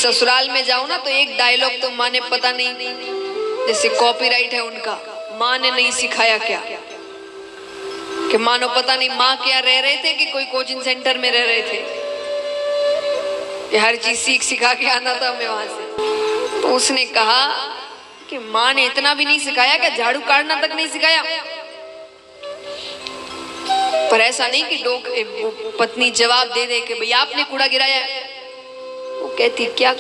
ससुराल में जाऊं ना तो एक डायलॉग तो माँ ने पता नहीं, जैसे कॉपीराइट है उनका, माँ ने नहीं सिखाया क्या, कि मानो पता नहीं माँ क्या रह रहे थे कि कोई कोचिंग सेंटर में रह रहे थे, ये हर चीज सीख सिखा के आना था हमें वहां से। तो उसने कहा कि माँ ने इतना भी नहीं सिखाया, क्या झाड़ू काटना तक नहीं सिखाया। पर ऐसा नहीं कि पत्नी जवाब दे दे कि भैया आपने कूड़ा गिराया है। वो कहती क्या,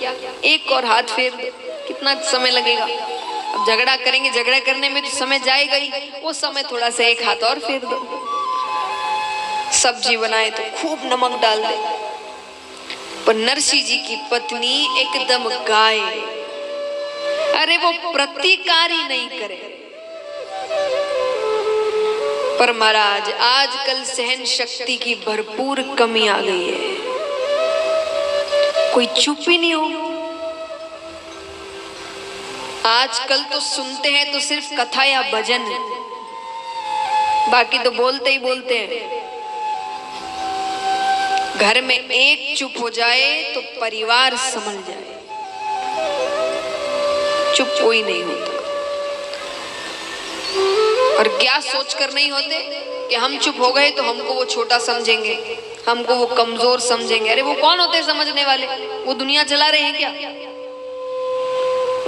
एक और हाथ फेर दो, कितना समय लगेगा, अब झगड़ा करेंगे, झगड़ा करने में तो समय जाएगा ही, वो समय थोड़ा सा एक हाथ और फेर दो। सब्जी बनाए तो खूब नमक डाल दे। पर नरसिंह जी की पत्नी एकदम गाय, अरे वो प्रतिकार ही नहीं करे। पर महाराज आजकल सहन शक्ति की भरपूर कमी आ गई है, कोई चुप ही नहीं हो। आजकल तो सुनते हैं तो सिर्फ कथा या भजन, बाकी तो बोलते ही बोलते हैं। घर में एक चुप हो जाए तो परिवार संभल जाए, चुप कोई नहीं होता। और क्या सोचकर नहीं होते कि हम चुप हो गए तो हमको वो छोटा समझेंगे, हमको वो कमजोर समझेंगे। अरे वो कौन होते समझने वाले, वो दुनिया चला रहे हैं क्या,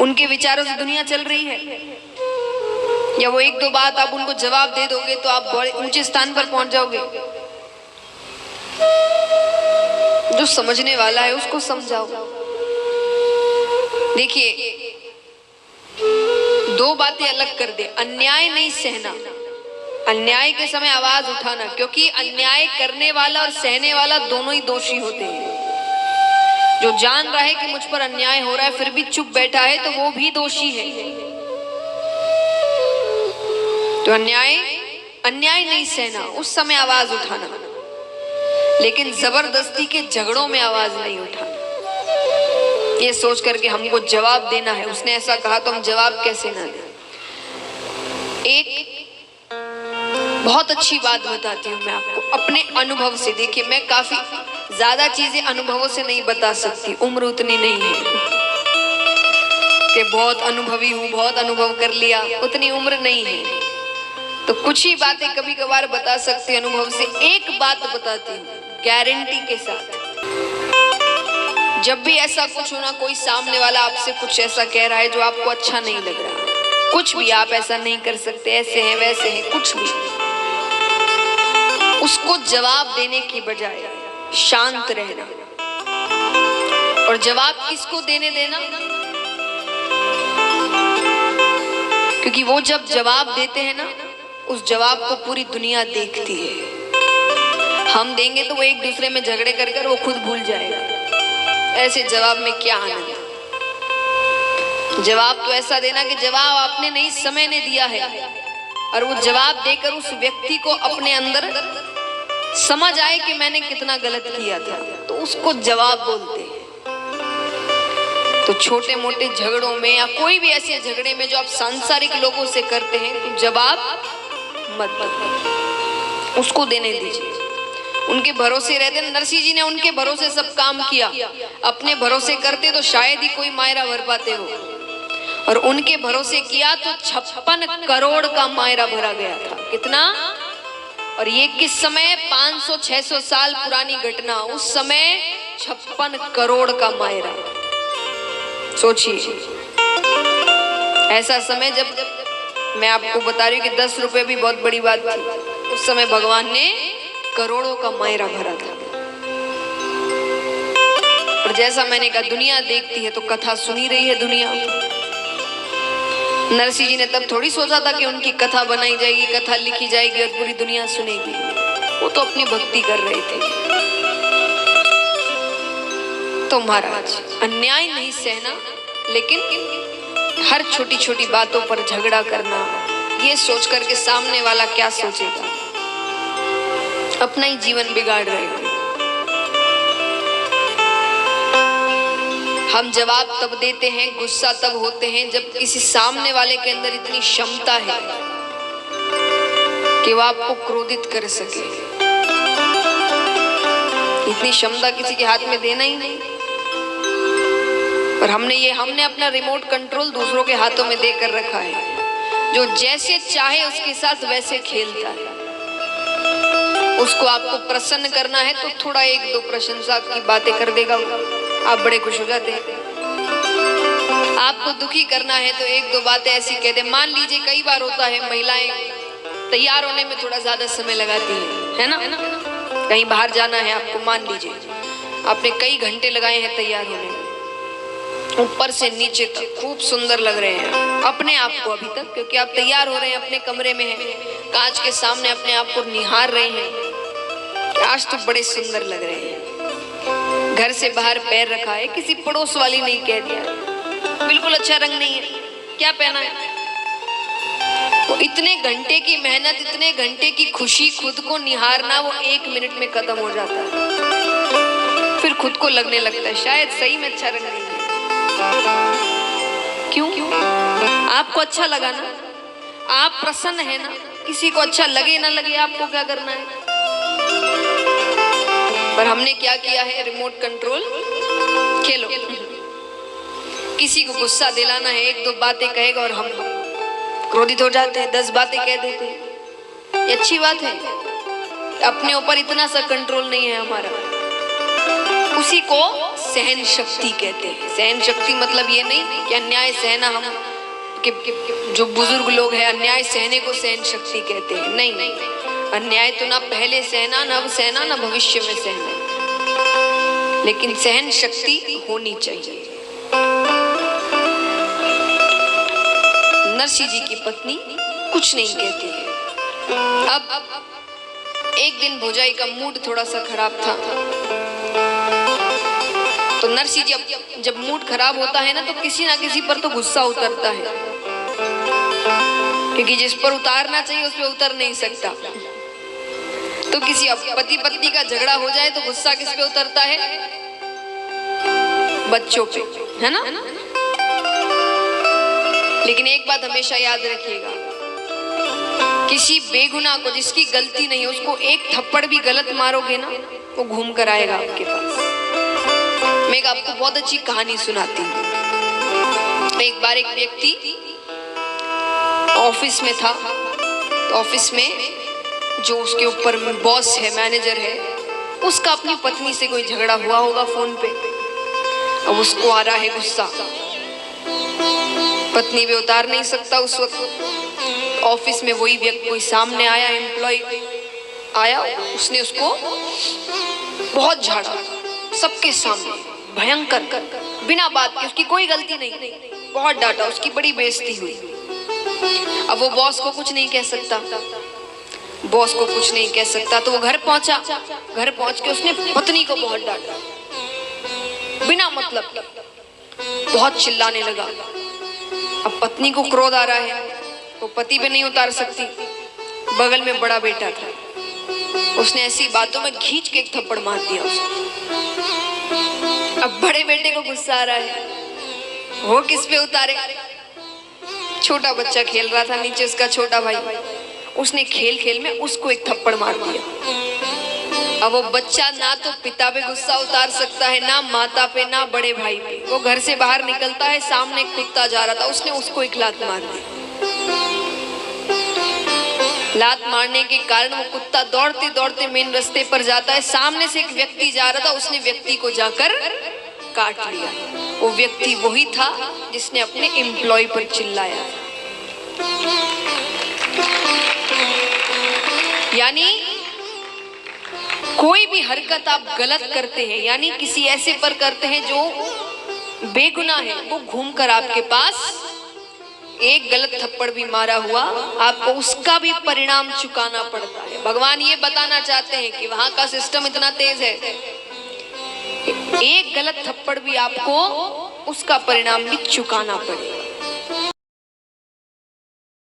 उनके विचारों से दुनिया चल रही है? या वो एक दो बात आप उनको जवाब दे दोगे तो आप बड़े ऊंचे स्थान पर पहुंच जाओगे? जो समझने वाला है उसको समझाओ। देखिए दो बातें अलग कर दे, अन्याय नहीं सहना, अन्याय के समय आवाज उठाना, क्योंकि अन्याय करने वाला और सहने वाला दोनों ही दोषी होते हैं। जो जान रहा है कि मुझ पर अन्याय हो रहा है फिर भी चुप बैठा है तो वो भी दोषी है। तो अन्याय नहीं सहना, उस समय आवाज उठाना, लेकिन जबरदस्ती के झगड़ों में आवाज नहीं उठाना, ये सोच करके हमको जवाब देना है, उसने ऐसा कहा तो हम जवाब कैसे ना दें। एक बहुत अच्छी बात बताती हूँ मैं आपको अपने अनुभव से। देखिए मैं काफी ज्यादा चीजें अनुभवों से नहीं बता सकती, उम्र उतनी नहीं है कि बहुत अनुभवी हूँ, बहुत अनुभव कर लिया, उतनी उम्र नहीं है। तो कुछ ही बातें कभी कभार बता सकती अनुभव से। एक बात बताती हूँ गारंटी के साथ, जब भी ऐसा कुछ होना, कोई सामने वाला आपसे कुछ ऐसा कह रहा है जो आपको अच्छा नहीं लग रहा, कुछ भी, आप ऐसा नहीं कर सकते, ऐसे हैं वैसे हैं, कुछ भी, उसको जवाब देने की बजाय शांत रहना। और जवाब किसको देने देना? क्योंकि वो जब जवाब देते हैं ना, उस जवाब को पूरी दुनिया देखती है। हम देंगे तो वो एक दूसरे में झगड़े कर वो खुद भूल जाएगा। ऐसे जवाब में क्या आनंद? जवाब तो ऐसा देना कि जवाब आपने नहीं, समय ने दिया है, और वो जवाब देकर उस व्यक्ति को अपने अंदर समझ आए कि मैंने कितना गलत किया था, तो उसको जवाब बोलते हैं। तो छोटे मोटे झगड़ों में या कोई भी ऐसे झगड़े में जो आप सांसारिक लोगों से करते हैं, तो जवाब मत उसको देने दीजिए। उनके भरोसे रहते, नरसिंह जी ने उनके भरोसे सब काम किया, अपने भरोसे करते तो शायद ही कोई मायरा भर पाते हो, और उनके भरोसे किया तो 56 करोड़ का मायरा भरा गया था। कितना? और ये किस समय? 500-600 साल पुरानी घटना, उस समय 56 करोड़ का मायरा। सोचिए ऐसा समय, जब मैं आपको बता रही हूँ कि 10 रुपए भी बहुत बड़ी बात थी, उस समय भगवान ने करोड़ों का मायरा भरा था। और जैसा मैंने कहा दुनिया देखती है तो कथा सुनी रही है दुनिया। नरसिंह जी ने तब थोड़ी सोचा था कि उनकी कथा बनाई जाएगी, कथा लिखी जाएगी और पूरी दुनिया सुनेगी। वो तो अपनी भक्ति कर रहे थे। तो महाराज अन्याय नहीं सहना, लेकिन हर छोटी छोटी बातों पर झगड़ा करना, ये सोच करके सामने वाला क्या सोचेगा, अपना ही जीवन बिगाड़ रहे हो। हम जवाब तब देते हैं, गुस्सा तब होते हैं जब किसी सामने वाले के अंदर इतनी क्षमता है कि वो आपको क्रोधित कर सके। इतनी क्षमता किसी के हाथ में देना ही नहीं। और हमने अपना रिमोट कंट्रोल दूसरों के हाथों में देकर रखा है, जो जैसे चाहे उसके साथ वैसे खेलता है। उसको आपको प्रसन्न करना है तो थोड़ा एक दो प्रशंसा की बातें कर देगा, आप बड़े खुश हो जाते हैं। आपको दुखी करना है तो एक दो बातें ऐसी कह दे। मान लीजिए कई बार होता है महिलाएं तैयार होने में थोड़ा ज्यादा समय लगाती है ना? कहीं बाहर जाना है आपको, मान लीजिए आपने कई घंटे लगाए हैं तैयार होने में, ऊपर से नीचे तक खूब सुंदर लग रहे हैं अपने आप को अभी तक, क्योंकि आप तैयार हो रहे हैं, अपने कमरे में हैं, कांच के सामने अपने आप को निहार रहे हैं, आज तो बड़े सुंदर लग रहे हैं। घर से बाहर पैर रखा है, किसी पड़ोस वाली नहीं कह दिया बिल्कुल अच्छा रंग नहीं है, क्या पहना है। वो इतने घंटे की मेहनत, इतने घंटे की खुशी, खुद को निहारना वो 1 मिनट में खत्म हो जाता है। फिर खुद को लगने लगता है शायद सही में अच्छा रंग नहीं है। क्यों? आपको अच्छा लगा ना, आप प्रसन्न है ना, किसी को अच्छा लगे ना लगे आपको क्या करना है। पर हमने क्या किया है, रिमोट कंट्रोल खेलो। किसी को गुस्सा दिलाना है, एक दो बातें कहेगा और हम क्रोधित हो जाते हैं, 10 बातें कह देते हैं। ये अच्छी बात है, अपने ऊपर इतना सा कंट्रोल नहीं है हमारा। उसी को सहन शक्ति कहते हैं। सहन शक्ति मतलब ये नहीं कि अन्याय सहना, हम जो बुजुर्ग लोग हैं अन्याय सहने को सहन शक्ति कहते हैं, नहीं। अन्याय तो ना पहले सहना, ना अब सहना, ना भविष्य में सहना, लेकिन सहन शक्ति होनी चाहिए। नरसी जी की पत्नी कुछ नहीं कहती है। अब एक दिन भौजाई का मूड थोड़ा सा खराब था, तो नरसी जी जब मूड खराब होता है ना तो किसी ना किसी पर तो गुस्सा उतरता है, क्योंकि जिस पर उतारना चाहिए उस पर उतर नहीं सकता। तो किसी पति पत्नी का झगड़ा हो जाए तो गुस्सा किस पे उतरता है, बच्चों पे, है ना? लेकिन एक बात हमेशा याद रखिएगा, किसी बेगुनाह को जिसकी गलती नहीं है उसको एक थप्पड़ भी गलत मारोगे ना, वो घूम कर आएगा आपके पास। मैं आपको बहुत अच्छी कहानी सुनाती हूँ। एक बार एक व्यक्ति ऑफिस में था, तो ऑफिस में जो उसके ऊपर बॉस है, मैनेजर है, उसका अपनी पत्नी से कोई झगड़ा हुआ होगा फोन पे। अब उसको आ रहा है गुस्सा, पत्नी पे उतार नहीं सकता उस वक्त। ऑफिस में वही व्यक्ति कोई सामने आया, एम्प्लॉय आया, उसने उसको बहुत झाड़ा सबके सामने, भयंकर, बिना बात के, उसकी कोई गलती नहीं, बहुत डांटा, उसकी बड़ी बेइज्जती हुई। अब वो बॉस को कुछ नहीं कह सकता, बॉस को कुछ नहीं कह सकता, तो वो घर पहुंचा। घर पहुंच के उसने पत्नी को बहुत डांटा, बिना मतलब, बहुत चिल्लाने लगा। अब पत्नी को क्रोध आ रहा है, वो पति पे नहीं उतार सकती, बगल में बड़ा बेटा था, उसने ऐसी बातों में खींच के एक थप्पड़ मार दिया उसको। अब बड़े बेटे को गुस्सा आ रहा है, वो किस पे उतारे? छोटा बच्चा खेल रहा था नीचे, उसका छोटा भाई, उसने खेल खेल में उसको एक थप्पड़ मार दिया। अब वो बच्चा ना तो पिता पे गुस्सा उतार सकता है, ना माता पे, ना बड़े भाई पे। वो घर से बाहर निकलता है, सामने एक कुत्ता जा रहा था, उसने उसको एक लात मार दी। लात मारने के कारण वो कुत्ता दौड़ते दौड़ते मेन रास्ते पर जाता है, सामने से एक व्यक्ति जा रहा था, उसने व्यक्ति को जाकर काट लिया। वो व्यक्ति वही था जिसने अपने एम्प्लॉय पर चिल्लाया। यानी कोई भी हरकत आप गलत करते हैं, यानी किसी ऐसे पर करते हैं जो बेगुनाह है, वो घूमकर आपके पास एक गलत थप्पड़ भी मारा हुआ, आपको उसका भी परिणाम चुकाना पड़ता है। भगवान ये बताना चाहते हैं कि वहां का सिस्टम इतना तेज है, एक गलत थप्पड़ भी आपको उसका परिणाम भी चुकाना पड़ेगा।